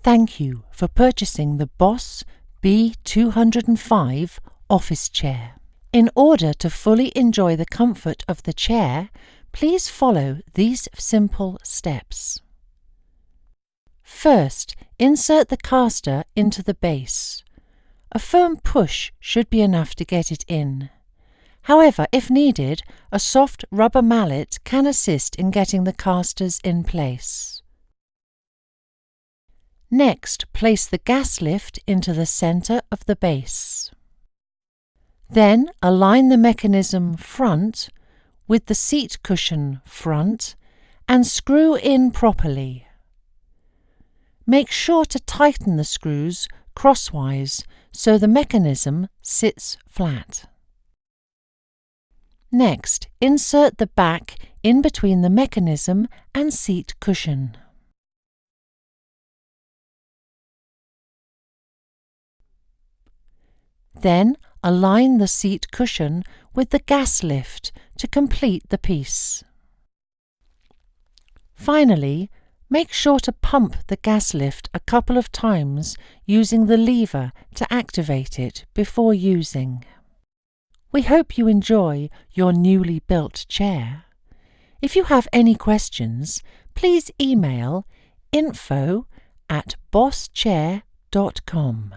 Thank you for purchasing the Boss B205 office chair. In order to fully enjoy the comfort of the chair, please follow these simple steps. First, insert the caster into the base. A firm push should be enough to get it in. However, if needed, a soft rubber mallet can assist in getting the casters in place. Next, place the gas lift into the centre of the base. Then align the mechanism front with the seat cushion front and screw in properly. Make sure to tighten the screws crosswise so the mechanism sits flat. Next, insert the back in between the mechanism and seat cushion. Then align the seat cushion with the gas lift to complete the piece. Finally, make sure to pump the gas lift a couple of times using the lever to activate it before using. We hope you enjoy your newly built chair. If you have any questions, please email info@bosschair.com.